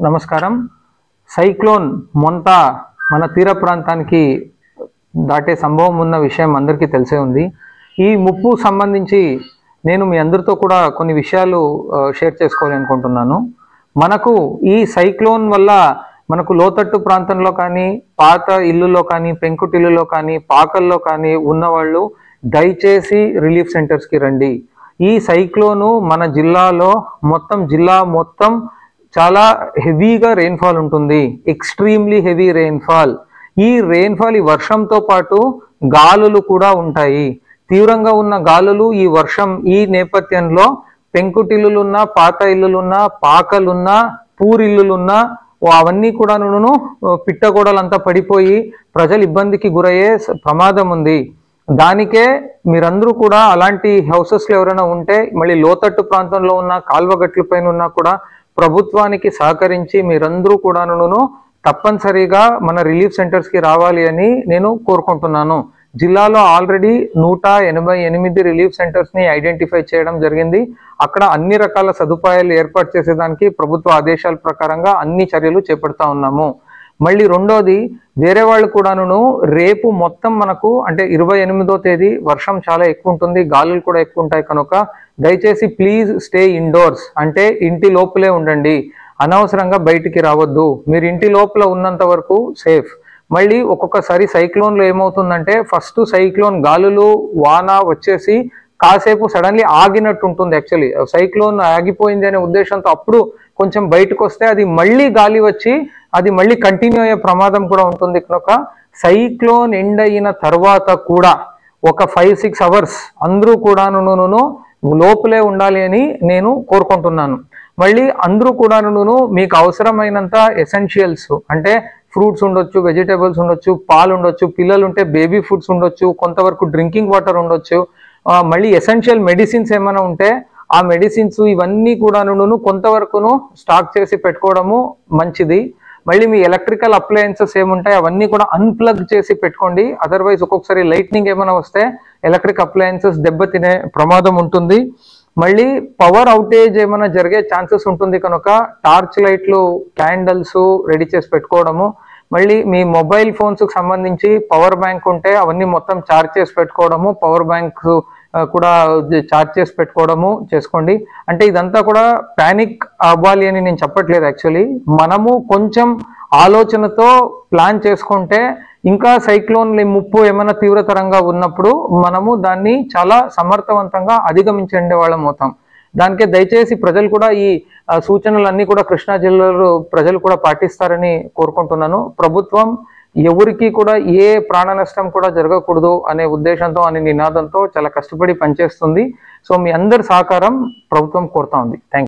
నమస్కారం. సైక్లోన్ మొంతా మన తీర ప్రాంతానికి దాటే సంభవం ఉన్న విషయం అందరికీ తెలిసే ఉంది. ఈ ముప్పు సంబంధించి నేను మీ అందరితో కూడా కొన్ని విషయాలు షేర్ చేసుకోవాలనుకుంటున్నాను. మనకు ఈ సైక్లోన్ వల్ల మనకు లోతట్టు ప్రాంతంలో కానీ, పాత ఇల్లులో కానీ, పెంకుటిల్లులో కానీ, పాకల్లో కానీ ఉన్నవాళ్ళు దయచేసి రిలీఫ్ సెంటర్స్కి రండి. ఈ సైక్లోను మన జిల్లాలో జిల్లా మొత్తం చాలా హెవీగా రెయిన్ఫాల్ ఉంటుంది. Extremely heavy rainfall. ఈ రెయిన్ఫాల్ ఈ వర్షంతో పాటు గాలులు కూడా ఉంటాయి. తీవ్రంగా ఉన్న గాలులు ఈ వర్షం ఈ నేపథ్యంలో పెంకుటిల్లులున్నా, పాత ఇల్లులున్నా, పాకలున్నా, పూరిల్లులున్నా అవన్నీ కూడాను పిట్టగోడలంతా పడిపోయి ప్రజలు ఇబ్బందికి గురయ్యే ప్రమాదం ఉంది. దానికే మీరందరూ కూడా అలాంటి హౌసెస్లో ఎవరైనా ఉంటే మళ్ళీ లోతట్టు ప్రాంతంలో ఉన్న కాల్వగట్ల పైన ఉన్నా కూడా ప్రభుత్వానికి సహకరించి మీరందరూ కూడాను తప్పనిసరిగా మన రిలీఫ్ సెంటర్స్కి రావాలి అని నేను కోరుకుంటున్నాను. జిల్లాలో ఆల్రెడీ 188 రిలీఫ్ సెంటర్స్ని ఐడెంటిఫై చేయడం జరిగింది. అక్కడ అన్ని రకాల సదుపాయాలు ఏర్పాటు చేసేదానికి ప్రభుత్వ ఆదేశాల ప్రకారంగా అన్ని చర్యలు చేపడతా ఉన్నాము. మళ్ళీ రెండోది, వేరే వాళ్ళు కూడాను రేపు మొత్తం మనకు అంటే 28వ తేదీ వర్షం చాలా ఎక్కువ ఉంటుంది, గాలులు కూడా ఎక్కువ ఉంటాయి. కనుక దయచేసి ప్లీజ్ స్టే ఇండోర్స్, అంటే ఇంటి లోపలే ఉండండి, అనవసరంగా బయటికి రావద్దు. మీరు ఇంటి లోపల ఉన్నంత వరకు సేఫ్. మళ్ళీ ఒక్కొక్కసారి సైక్లోన్లో ఏమవుతుందంటే ఫస్ట్ సైక్లోన్ గాలులు వాన వచ్చేసి కాసేపు సడన్లీ ఆగినట్టు ఉంటుంది. యాక్చువల్లీ సైక్లోన్ ఆగిపోయింది అనే ఉద్దేశంతో అప్పుడు కొంచెం బయటకు వస్తే అది మళ్ళీ గాలి వచ్చి అది మళ్ళీ కంటిన్యూ అయ్యే ప్రమాదం కూడా ఉంటుంది. కనుక సైక్లోన్ ఎండ్ అయిన తర్వాత కూడా ఒక 5-6 అవర్స్ అందరూ కూడాను లోపలే ఉండాలి అని నేను కోరుకుంటున్నాను. మళ్ళీ అందరూ కూడాను మీకు అవసరమైనంత ఎసెన్షియల్స్ అంటే ఫ్రూట్స్ ఉండొచ్చు, వెజిటేబుల్స్ ఉండొచ్చు, పాలు ఉండొచ్చు, పిల్లలు ఉంటే బేబీ ఫుడ్స్ ఉండొచ్చు, కొంతవరకు డ్రింకింగ్ వాటర్ ఉండొచ్చు, మళ్ళీ ఎసెన్షియల్ మెడిసిన్స్ ఏమైనా ఉంటే ఆ మెడిసిన్స్ ఇవన్నీ కూడాను కొంతవరకును స్టాక్ చేసి పెట్టుకోవడము మంచిది. మళ్ళీ మీ ఎలక్ట్రికల్ అప్లయన్సెస్ ఏముంటాయి అవన్నీ కూడా అన్ప్లగ్ చేసి పెట్టుకోండి. అదర్వైజ్ ఒక్కొక్కసారి లైట్నింగ్ ఏమైనా వస్తే ఎలక్ట్రిక్ అప్లయన్సెస్ దెబ్బతినే ప్రమాదం ఉంటుంది. మళ్ళీ పవర్ అవుటేజ్ ఏమైనా జరిగే ఛాన్సెస్ ఉంటుంది కనుక టార్చ్ లైట్లు, క్యాండిల్స్ రెడీ చేసి పెట్టుకోవడము. మళ్ళీ మీ మొబైల్ ఫోన్స్కి సంబంధించి పవర్ బ్యాంక్ ఉంటే అవన్నీ మొత్తం ఛార్జ్ చేసి పెట్టుకోవడము, పవర్ బ్యాంక్ కూడా ఛార్జ్ చేసి పెట్టుకోవడము చేసుకోండి. అంటే ఇదంతా కూడా ప్యానిక్ అవ్వాలి అని నేను చెప్పట్లేదు. యాక్చువల్లీ మనము కొంచెం ఆలోచనతో ప్లాన్ చేసుకుంటే ఇంకా సైక్లోన్ ముప్పు ఏమైనా తీవ్రతరంగా ఉన్నప్పుడు మనము దాన్ని చాలా సమర్థవంతంగా అధిగమించే వాళ్ళం అవుతాం. దానికే దయచేసి ప్రజలు కూడా ఈ సూచనలన్నీ కూడా కృష్ణా జిల్లాలో ప్రజలు కూడా పాటిస్తారని కోరుకుంటున్నాను. ప్రభుత్వం ఎవరికి కూడా ఏ ప్రాణ నష్టం కూడా జరగకూడదు అనే ఉద్దేశంతో అనే నినాదంతో చాలా కష్టపడి పనిచేస్తుంది. సో మీ అందరి సహకారం ప్రభుత్వం కోరుతా ఉంది. Thank you.